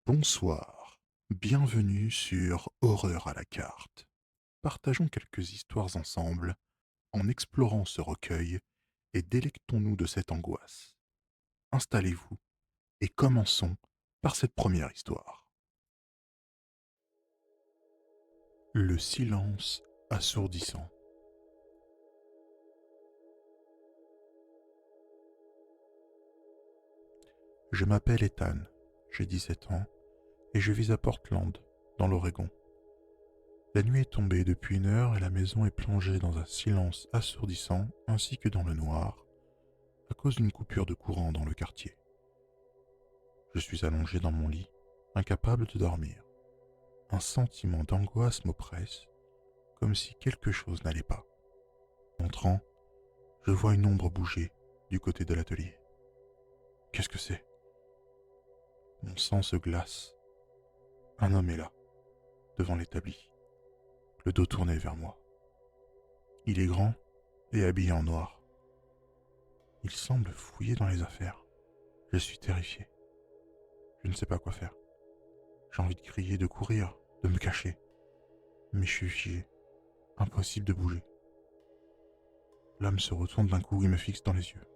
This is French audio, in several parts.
Bonsoir, bienvenue sur Horreur à la carte. Partageons quelques histoires ensemble en explorant ce recueil et délectons-nous de cette angoisse. Installez-vous et commençons par cette première histoire. Le silence assourdissant. Je m'appelle Ethan, j'ai 17 ans et je vis à Portland, dans l'Oregon. La nuit est tombée depuis 1 heure et la maison est plongée dans un silence assourdissant ainsi que dans le noir à cause d'une coupure de courant dans le quartier. Je suis allongé dans mon lit, incapable de dormir. Un sentiment d'angoisse m'oppresse, comme si quelque chose n'allait pas. Entrant, je vois une ombre bouger du côté de l'atelier. Qu'est-ce que c'est? Mon sang se glace. Un homme est là, devant l'établi, le dos tourné vers moi. Il est grand et habillé en noir. Il semble fouiller dans les affaires. Je suis terrifié. Je ne sais pas quoi faire. J'ai envie de crier, de courir, de me cacher. Mais je suis figé. Impossible de bouger. L'homme se retourne d'un coup et me fixe dans les yeux.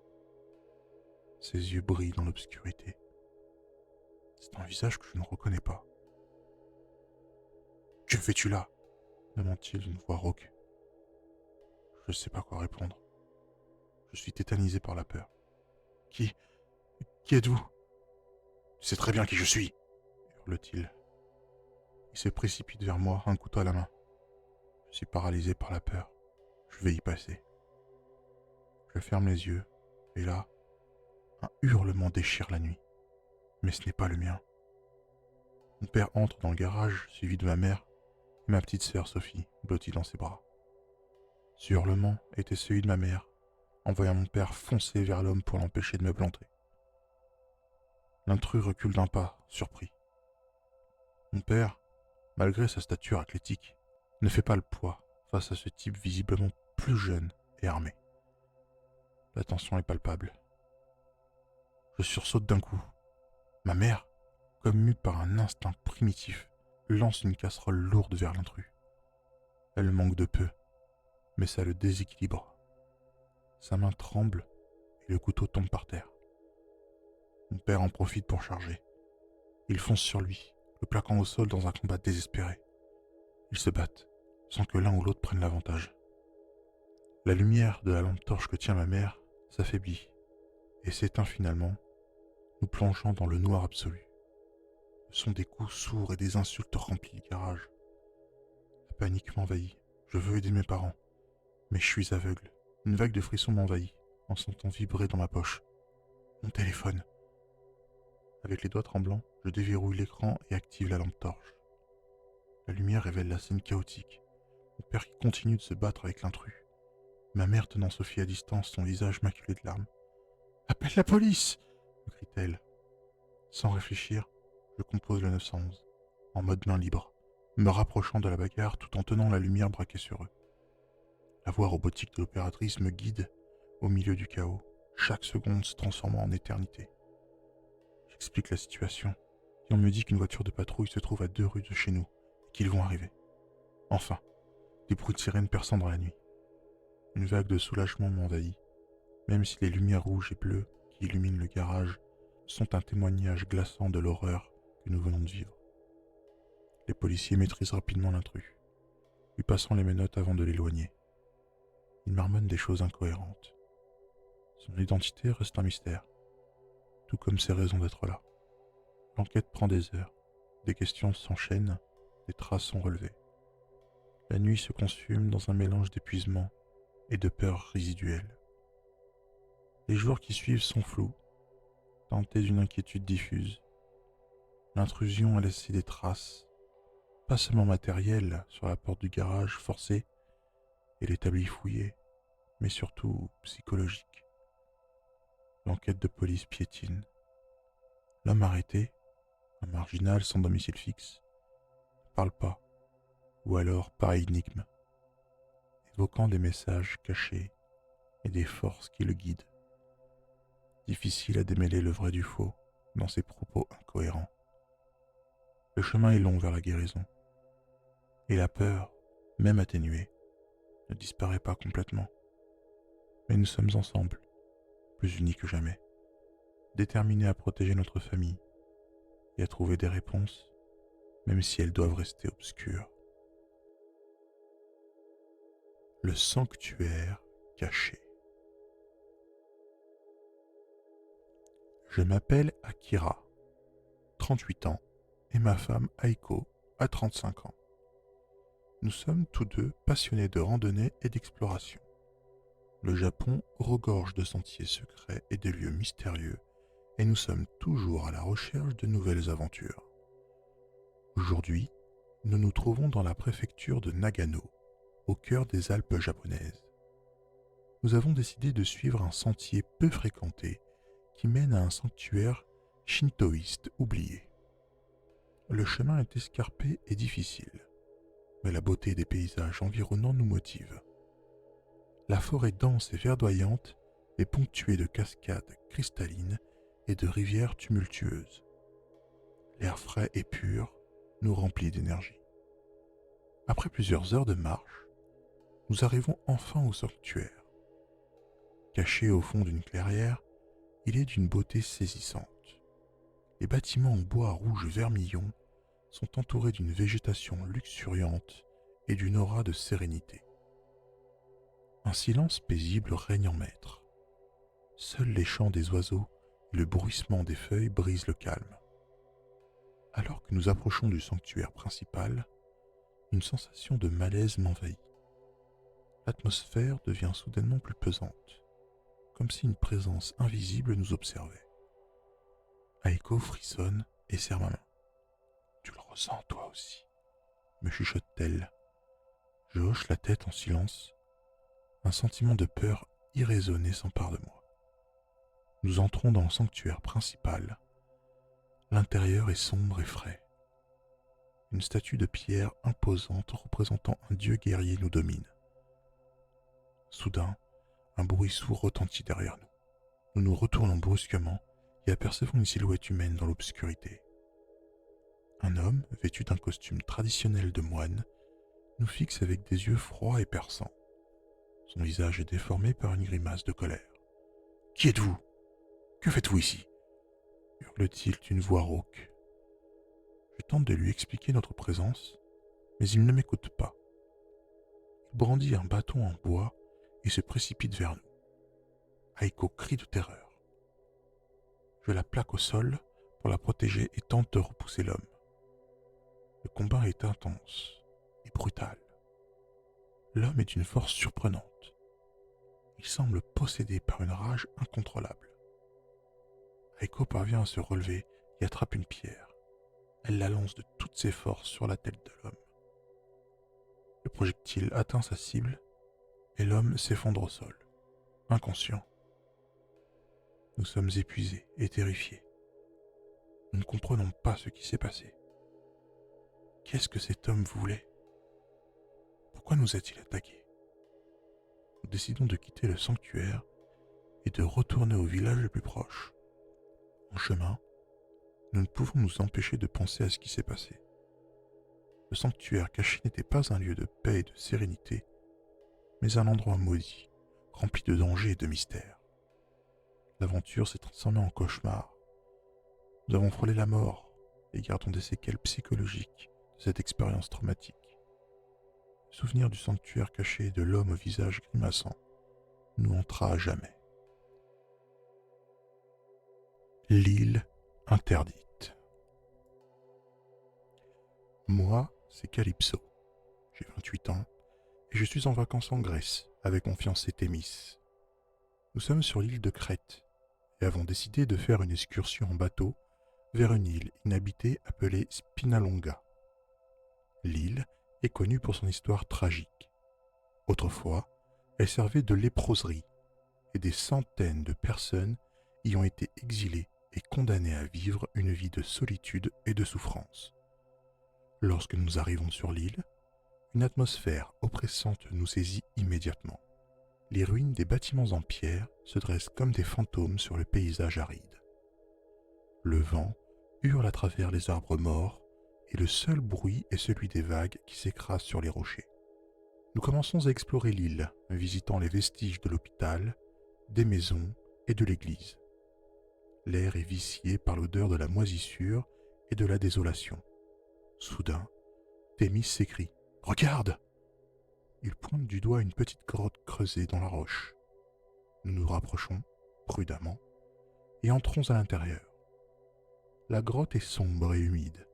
Ses yeux brillent dans l'obscurité. C'est un visage que je ne reconnais pas. Que fais-tu là? Demande-t-il d'une voix rauque. Je ne sais pas quoi répondre. Je suis tétanisé par la peur. Qui êtes-vous? Tu sais très bien qui je suis, hurle-t-il. Il se précipite vers moi, un couteau à la main. Je suis paralysé par la peur. Je vais y passer. Je ferme les yeux, et là, un hurlement déchire la nuit. Mais ce n'est pas le mien. Mon père entre dans le garage, suivi de ma mère et ma petite sœur Sophie, blottie dans ses bras. Ce hurlement était celui de ma mère, envoyant mon père foncer vers l'homme pour l'empêcher de me planter. L'intrus recule d'un pas, surpris. Mon père, malgré sa stature athlétique, ne fait pas le poids face à ce type visiblement plus jeune et armé. La tension est palpable. Je sursaute d'un coup. Ma mère, comme mue par un instinct primitif, lance une casserole lourde vers l'intrus. Elle manque de peu, mais ça le déséquilibre. Sa main tremble et le couteau tombe par terre. Mon père en profite pour charger. Il fonce sur lui, le plaquant au sol dans un combat désespéré. Ils se battent, sans que l'un ou l'autre prenne l'avantage. La lumière de la lampe torche que tient ma mère s'affaiblit et s'éteint finalement, nous plongeant dans le noir absolu. Ce sont des coups sourds et des insultes remplissent le garage. La panique m'envahit. Je veux aider mes parents, mais je suis aveugle. Une vague de frissons m'envahit en sentant vibrer dans ma poche. Mon téléphone. Avec les doigts tremblants, je déverrouille l'écran et active la lampe torche. La lumière révèle la scène chaotique. Mon père qui continue de se battre avec l'intrus. Ma mère tenant Sophie à distance, son visage maculé de larmes. Appelle la police! Me crie-t-elle. Sans réfléchir, je compose le 911, en mode main libre, me rapprochant de la bagarre tout en tenant la lumière braquée sur eux. La voix robotique de l'opératrice me guide au milieu du chaos, chaque seconde se transformant en éternité. J'explique la situation, et on me dit qu'une voiture de patrouille se trouve à 2 rues de chez nous, et qu'ils vont arriver. Enfin, des bruits de sirène perçant dans la nuit. Une vague de soulagement m'envahit, même si les lumières rouges et bleues qui illuminent le garage sont un témoignage glaçant de l'horreur que nous venons de vivre. Les policiers maîtrisent rapidement l'intrus, lui passant les menottes avant de l'éloigner. Il marmonne des choses incohérentes. Son identité reste un mystère, tout comme ses raisons d'être là. L'enquête prend des heures, des questions s'enchaînent, des traces sont relevées. La nuit se consume dans un mélange d'épuisement et de peur résiduelle. Les jours qui suivent sont flous, tentés d'une inquiétude diffuse. L'intrusion a laissé des traces, pas seulement matérielles sur la porte du garage forcée et l'établi fouillé, mais surtout psychologiques. L'enquête de police piétine. L'homme arrêté, un marginal sans domicile fixe, ne parle pas, ou alors par énigme, évoquant des messages cachés et des forces qui le guident. Difficile à démêler le vrai du faux dans ses propos incohérents. Le chemin est long vers la guérison. Et la peur, même atténuée, ne disparaît pas complètement. Mais nous sommes ensemble, plus unis que jamais, déterminés à protéger notre famille et à trouver des réponses, même si elles doivent rester obscures. Le sanctuaire caché. Je m'appelle Akira, 38 ans, et ma femme Aiko a 35 ans. Nous sommes tous deux passionnés de randonnée et d'exploration. Le Japon regorge de sentiers secrets et de lieux mystérieux, et nous sommes toujours à la recherche de nouvelles aventures. Aujourd'hui, nous nous trouvons dans la préfecture de Nagano, au cœur des Alpes japonaises. Nous avons décidé de suivre un sentier peu fréquenté qui mène à un sanctuaire shintoïste oublié. Le chemin est escarpé et difficile, mais la beauté des paysages environnants nous motive. La forêt dense et verdoyante est ponctuée de cascades cristallines et de rivières tumultueuses. L'air frais et pur nous remplit d'énergie. Après plusieurs heures de marche, nous arrivons enfin au sanctuaire. Caché au fond d'une clairière, il est d'une beauté saisissante. Les bâtiments en bois rouge vermillon sont entourés d'une végétation luxuriante et d'une aura de sérénité. Un silence paisible règne en maître. Seuls les chants des oiseaux et le bruissement des feuilles brisent le calme. Alors que nous approchons du sanctuaire principal, une sensation de malaise m'envahit. L'atmosphère devient soudainement plus pesante, comme si une présence invisible nous observait. Aiko frissonne et serre ma main. « Tu le ressens toi aussi ?» me chuchote-t-elle. Je hoche la tête en silence. Un sentiment de peur irraisonné s'empare de moi. Nous entrons dans le sanctuaire principal. L'intérieur est sombre et frais. Une statue de pierre imposante représentant un dieu guerrier nous domine. Soudain, un bruit sourd retentit derrière nous. Nous nous retournons brusquement et apercevons une silhouette humaine dans l'obscurité. Un homme, vêtu d'un costume traditionnel de moine, nous fixe avec des yeux froids et perçants. Son visage est déformé par une grimace de colère. « Qui êtes-vous ? Que faites-vous ici ?» hurle-t-il d'une voix rauque. Je tente de lui expliquer notre présence, mais il ne m'écoute pas. Il brandit un bâton en bois et se précipite vers nous. Aiko crie de terreur. Je la plaque au sol pour la protéger et tente de repousser l'homme. Le combat est intense et brutal. L'homme est d'une force surprenante. Il semble possédé par une rage incontrôlable. Aiko parvient à se relever et attrape une pierre. Elle la lance de toutes ses forces sur la tête de l'homme. Le projectile atteint sa cible et l'homme s'effondre au sol, inconscient. Nous sommes épuisés et terrifiés. Nous ne comprenons pas ce qui s'est passé. Qu'est-ce que cet homme voulait ? Pourquoi nous a-t-il attaqués ? Nous décidons de quitter le sanctuaire et de retourner au village le plus proche. En chemin, nous ne pouvons nous empêcher de penser à ce qui s'est passé. Le sanctuaire caché n'était pas un lieu de paix et de sérénité, mais un endroit maudit, rempli de dangers et de mystères. L'aventure s'est transformée en cauchemar. Nous avons frôlé la mort et gardons des séquelles psychologiques de cette expérience traumatique. Le souvenir du sanctuaire caché et de l'homme au visage grimaçant nous hantera à jamais. L'île interdite. Moi, c'est Calypso. J'ai 28 ans et je suis en vacances en Grèce avec mon fiancé Thémis. Nous sommes sur l'île de Crète et avons décidé de faire une excursion en bateau vers une île inhabitée appelée Spinalonga. L'île est connue pour son histoire tragique. Autrefois, elle servait de léproserie et des centaines de personnes y ont été exilées et condamnées à vivre une vie de solitude et de souffrance. Lorsque nous arrivons sur l'île, une atmosphère oppressante nous saisit immédiatement. Les ruines des bâtiments en pierre se dressent comme des fantômes sur le paysage aride. Le vent hurle à travers les arbres morts et le seul bruit est celui des vagues qui s'écrasent sur les rochers. Nous commençons à explorer l'île, visitant les vestiges de l'hôpital, des maisons et de l'église. L'air est vicié par l'odeur de la moisissure et de la désolation. Soudain, Thémis s'écrie « Regarde !» Il pointe du doigt une petite grotte creusée dans la roche. Nous nous rapprochons, prudemment, et entrons à l'intérieur. La grotte est sombre et humide.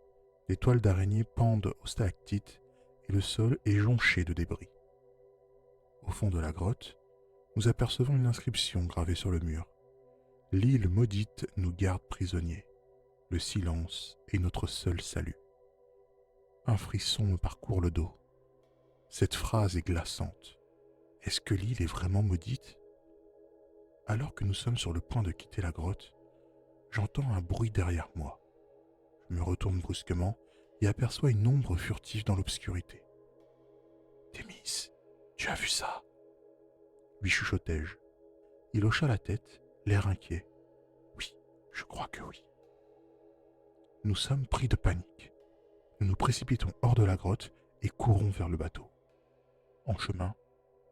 Des toiles d'araignées pendent aux stalactites et le sol est jonché de débris. Au fond de la grotte, nous apercevons une inscription gravée sur le mur. L'île maudite nous garde prisonniers. Le silence est notre seul salut. Un frisson me parcourt le dos. Cette phrase est glaçante. Est-ce que l'île est vraiment maudite ? Alors que nous sommes sur le point de quitter la grotte, j'entends un bruit derrière moi. Je me retourne brusquement et aperçois une ombre furtive dans l'obscurité. « Thémis, tu as vu ça ?» lui chuchotai-je. Il hocha la tête, l'air inquiet. « Oui, je crois que oui. » Nous sommes pris de panique. Nous nous précipitons hors de la grotte et courons vers le bateau. En chemin,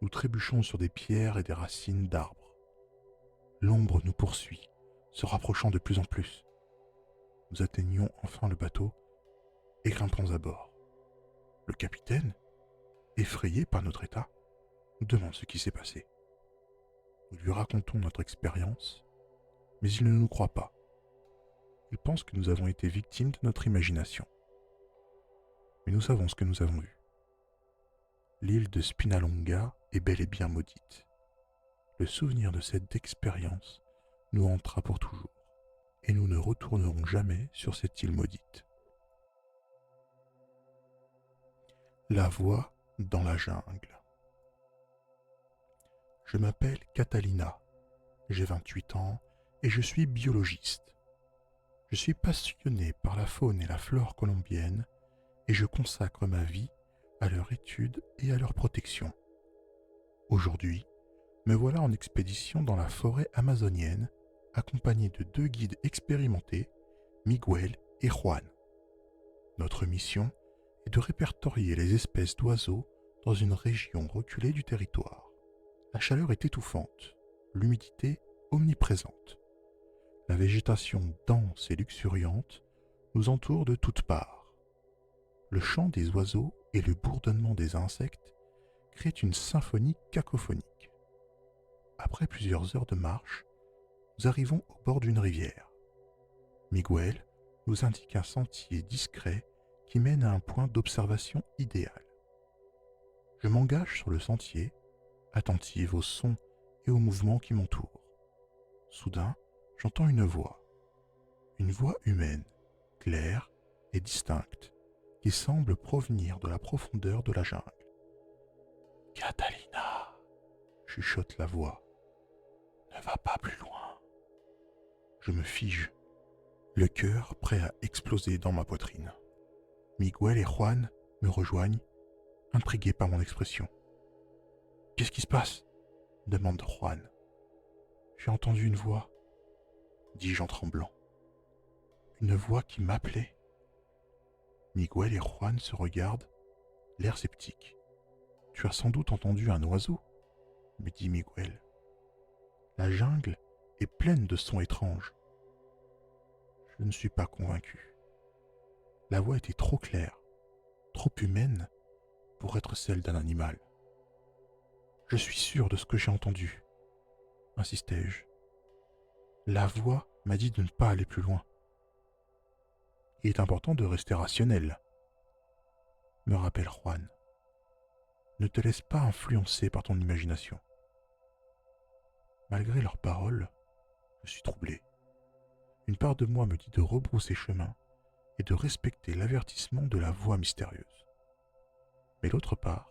nous trébuchons sur des pierres et des racines d'arbres. L'ombre nous poursuit, se rapprochant de plus en plus. Nous atteignons enfin le bateau et grimpons à bord. Le capitaine, effrayé par notre état, nous demande ce qui s'est passé. Nous lui racontons notre expérience, mais il ne nous croit pas. Il pense que nous avons été victimes de notre imagination. Mais nous savons ce que nous avons vu. L'île de Spinalonga est bel et bien maudite. Le souvenir de cette expérience nous hantera pour toujours, et nous ne retournerons jamais sur cette île maudite. La voix dans la jungle. Je m'appelle Catalina, j'ai 28 ans et je suis biologiste. Je suis passionné par la faune et la flore colombienne et je consacre ma vie à leur étude et à leur protection. Aujourd'hui, me voilà en expédition dans la forêt amazonienne, accompagné de 2 guides expérimentés, Miguel et Juan. Notre mission est de répertorier les espèces d'oiseaux dans une région reculée du territoire. La chaleur est étouffante, l'humidité omniprésente. La végétation dense et luxuriante nous entoure de toutes parts. Le chant des oiseaux et le bourdonnement des insectes créent une symphonie cacophonique. Après plusieurs heures de marche, nous arrivons au bord d'une rivière. Miguel nous indique un sentier discret qui mène à un point d'observation idéal. Je m'engage sur le sentier, attentive aux sons et aux mouvements qui m'entourent. Soudain, j'entends une voix humaine, claire et distincte, qui semble provenir de la profondeur de la jungle. « Catalina !» chuchote la voix. « Ne va pas plus loin. » Je me fige, le cœur prêt à exploser dans ma poitrine. Miguel et Juan me rejoignent, intrigués par mon expression. « Qu'est-ce qui se passe ?» demande Juan. « J'ai entendu une voix, » dis-je en tremblant. Une voix qui m'appelait. Miguel et Juan se regardent, l'air sceptique. « Tu as sans doute entendu un oiseau, » me dit Miguel. « La jungle est pleine de sons étranges. » Je ne suis pas convaincu. La voix était trop claire, trop humaine pour être celle d'un animal. « Je suis sûr de ce que j'ai entendu, » insistai-je. La voix m'a dit de ne pas aller plus loin. Il est important de rester rationnel, me rappelle Juan. Ne te laisse pas influencer par ton imagination. Malgré leurs paroles, je suis troublé. Une part de moi me dit de rebrousser chemin et de respecter l'avertissement de la voix mystérieuse. Mais l'autre part,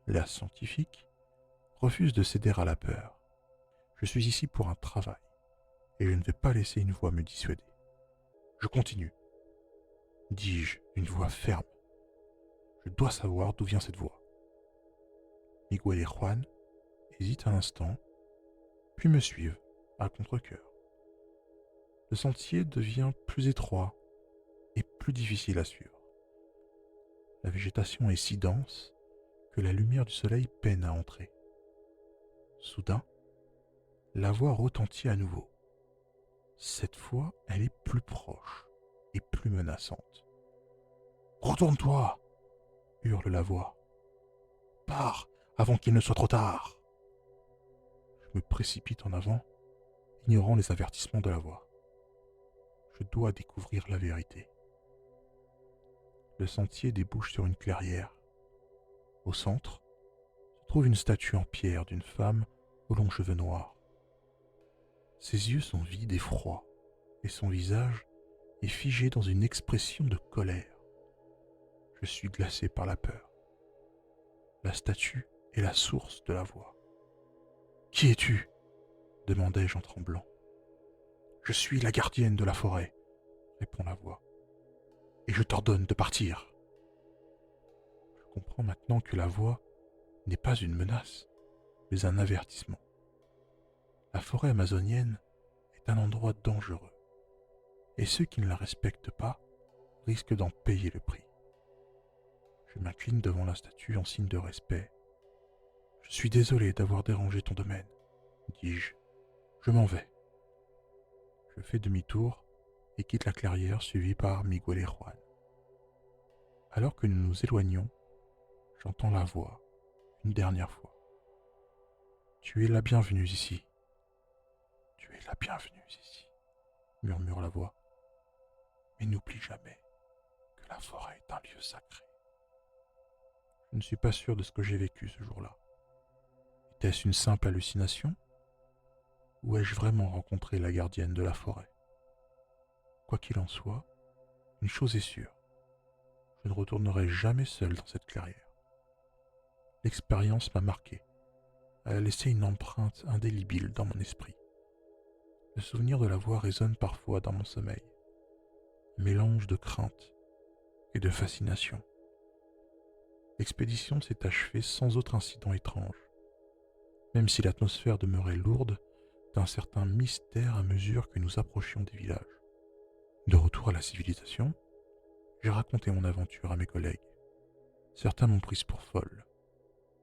la scientifique, refuse de céder à la peur. Je suis ici pour un travail et je ne vais pas laisser une voix me dissuader. Je continue, dis-je d'une voix ferme. Je dois savoir d'où vient cette voix. Miguel et Juan hésitent un instant, puis me suivent à contre-cœur. Le sentier devient plus étroit et plus difficile à suivre. La végétation est si dense que la lumière du soleil peine à entrer. Soudain, la voix retentit à nouveau. Cette fois, elle est plus proche et plus menaçante. « Retourne-toi !» hurle la voix. « Pars avant qu'il ne soit trop tard !» Je me précipite en avant, ignorant les avertissements de la voix. Je dois découvrir la vérité. Le sentier débouche sur une clairière. Au centre, se trouve une statue en pierre d'une femme aux longs cheveux noirs. Ses yeux sont vides et froids, et son visage est figé dans une expression de colère. Je suis glacé par la peur. La statue est la source de la voix. « Qui es-tu » demandai-je en tremblant. « Je suis la gardienne de la forêt » répond la voix. « Et je t'ordonne de partir. » Je comprends maintenant que la voix n'est pas une menace, mais un avertissement. La forêt amazonienne est un endroit dangereux, et ceux qui ne la respectent pas risquent d'en payer le prix. Je m'incline devant la statue en signe de respect. « Je suis désolé d'avoir dérangé ton domaine, » dis-je. « Je m'en vais. » Je fais demi-tour et quitte la clairière suivi par Miguel et Juan. Alors que nous nous éloignons, j'entends la voix, une dernière fois. « Tu es la bienvenue ici. Tu es la bienvenue ici, » murmure la voix. « Mais n'oublie jamais que la forêt est un lieu sacré. » Je ne suis pas sûr de ce que j'ai vécu ce jour-là. Était-ce une simple hallucination ? Ou ai-je vraiment rencontré la gardienne de la forêt ? Quoi qu'il en soit, une chose est sûre, je ne retournerai jamais seul dans cette clairière. L'expérience m'a marqué, elle a laissé une empreinte indélébile dans mon esprit. Le souvenir de la voix résonne parfois dans mon sommeil, un mélange de crainte et de fascination. L'expédition s'est achevée sans autre incident étrange, même si l'atmosphère demeurait lourde d'un certain mystère à mesure que nous approchions des villages. De retour à la civilisation, j'ai raconté mon aventure à mes collègues. Certains m'ont prise pour folle,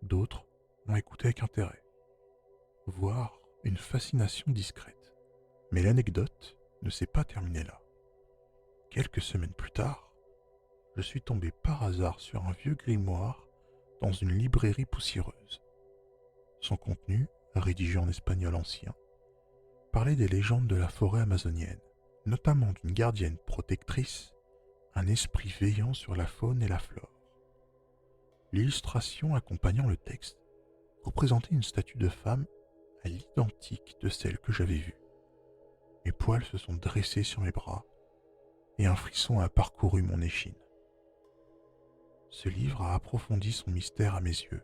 d'autres m'ont écouté avec intérêt, voire une fascination discrète. Mais l'anecdote ne s'est pas terminée là. Quelques semaines plus tard, je suis tombé par hasard sur un vieux grimoire dans une librairie poussiéreuse. Son contenu, rédigé en espagnol ancien, parlait des légendes de la forêt amazonienne, notamment d'une gardienne protectrice, un esprit veillant sur la faune et la flore. L'illustration accompagnant le texte représentait une statue de femme à l'identique de celle que j'avais vue. Mes poils se sont dressés sur mes bras et un frisson a parcouru mon échine. Ce livre a approfondi son mystère à mes yeux.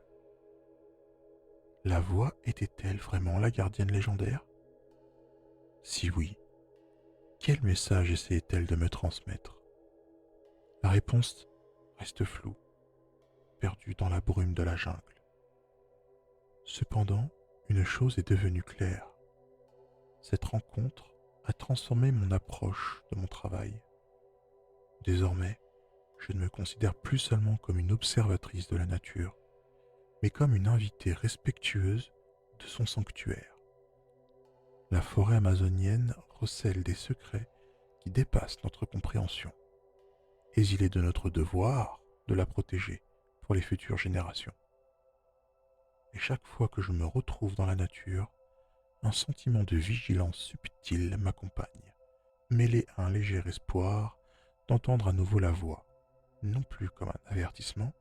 La voix était-elle vraiment la gardienne légendaire ? Si oui, quel message essayait-elle de me transmettre ? La réponse reste floue, perdue dans la brume de la jungle. Cependant, une chose est devenue claire. Cette rencontre a transformé mon approche de mon travail. Désormais, je ne me considère plus seulement comme une observatrice de la nature, mais comme une invitée respectueuse de son sanctuaire. La forêt amazonienne recèle des secrets qui dépassent notre compréhension, et il est de notre devoir de la protéger pour les futures générations. Et chaque fois que je me retrouve dans la nature, un sentiment de vigilance subtile m'accompagne, mêlé à un léger espoir d'entendre à nouveau la voix, non plus comme un avertissement,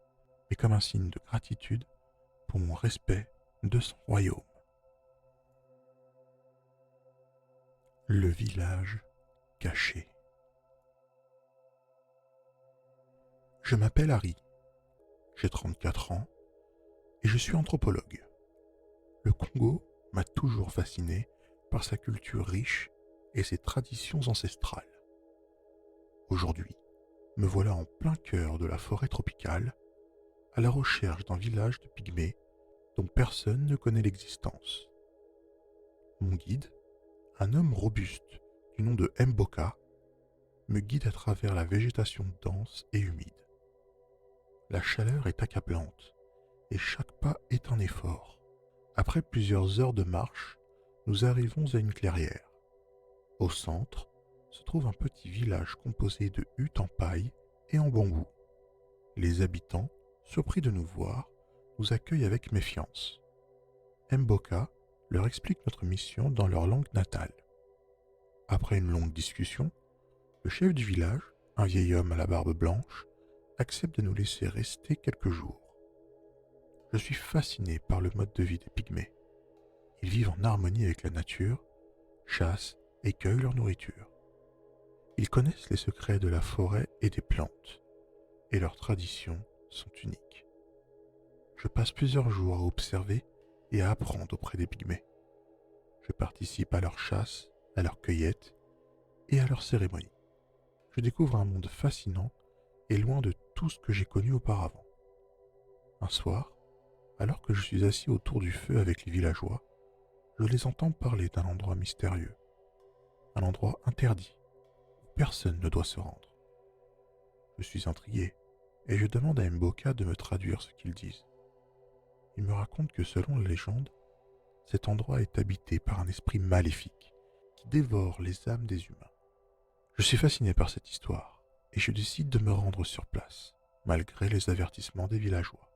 mais comme un signe de gratitude pour mon respect de son royaume. Le village caché. Je m'appelle Harry, j'ai 34 ans et je suis anthropologue. Le Congo m'a toujours fasciné par sa culture riche et ses traditions ancestrales. Aujourd'hui, me voilà en plein cœur de la forêt tropicale, à la recherche d'un village de pygmées dont personne ne connaît l'existence. Mon guide, un homme robuste du nom de Mboka, me guide à travers la végétation dense et humide. La chaleur est accablante et chaque pas est un effort. Après plusieurs heures de marche, nous arrivons à une clairière. Au centre se trouve un petit village composé de huttes en paille et en bambou. Les habitants, surpris de nous voir, nous accueillent avec méfiance. Mboka leur explique notre mission dans leur langue natale. Après une longue discussion, le chef du village, un vieil homme à la barbe blanche, accepte de nous laisser rester quelques jours. Je suis fasciné par le mode de vie des pygmées. Ils vivent en harmonie avec la nature, chassent et cueillent leur nourriture. Ils connaissent les secrets de la forêt et des plantes, et leurs traditions sont uniques. Je passe plusieurs jours à observer et à apprendre auprès des pygmées. Je participe à leurs chasses, à leurs cueillettes et à leurs cérémonies. Je découvre un monde fascinant et loin de tout ce que j'ai connu auparavant. Un soir, alors que je suis assis autour du feu avec les villageois, je les entends parler d'un endroit mystérieux, un endroit interdit, où personne ne doit se rendre. Je suis intrigué et je demande à Mboka de me traduire ce qu'ils disent. Il me raconte que selon la légende, cet endroit est habité par un esprit maléfique qui dévore les âmes des humains. Je suis fasciné par cette histoire et je décide de me rendre sur place, malgré les avertissements des villageois.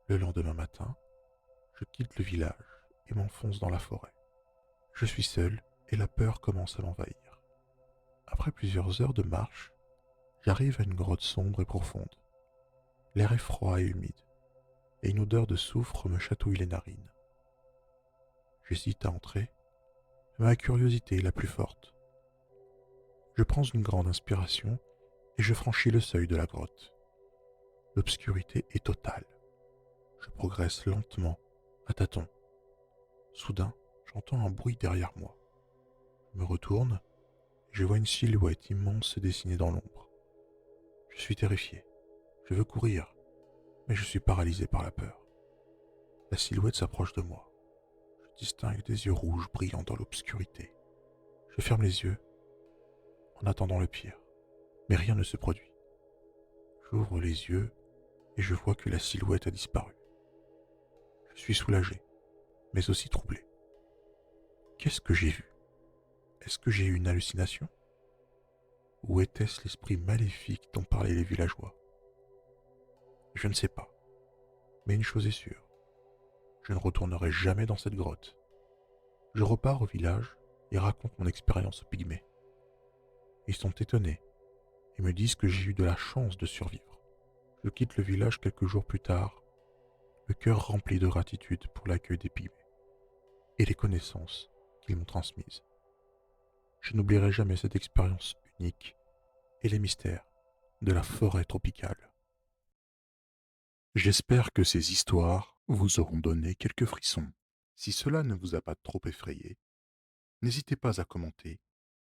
Le lendemain matin, je quitte le village et m'enfonce dans la forêt. Je suis seul et la peur commence à m'envahir. Après plusieurs heures de marche, j'arrive à une grotte sombre et profonde. L'air est froid et humide, et une odeur de soufre me chatouille les narines. J'hésite à entrer, mais ma curiosité est la plus forte. Je prends une grande inspiration et je franchis le seuil de la grotte. L'obscurité est totale. Je progresse lentement, à tâtons. Soudain, j'entends un bruit derrière moi. Je me retourne et je vois une silhouette immense se dessiner dans l'ombre. Je suis terrifié. Je veux courir, mais je suis paralysé par la peur. La silhouette s'approche de moi. Je distingue des yeux rouges brillant dans l'obscurité. Je ferme les yeux en attendant le pire, mais rien ne se produit. J'ouvre les yeux et je vois que la silhouette a disparu. Je suis soulagé, mais aussi troublé. Qu'est-ce que j'ai vu? Est-ce que j'ai eu une hallucination? Ou était-ce l'esprit maléfique dont parlaient les villageois? Je ne sais pas, mais une chose est sûre, je ne retournerai jamais dans cette grotte. Je repars au village et raconte mon expérience aux pygmées. Ils sont étonnés et me disent que j'ai eu de la chance de survivre. Je quitte le village quelques jours plus tard, le cœur rempli de gratitude pour l'accueil des pygmées et les connaissances qu'ils m'ont transmises. Je n'oublierai jamais cette expérience unique et les mystères de la forêt tropicale. J'espère que ces histoires vous auront donné quelques frissons. Si cela ne vous a pas trop effrayé, n'hésitez pas à commenter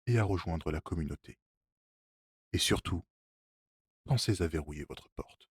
et à rejoindre la communauté. Et surtout, pensez à verrouiller votre porte.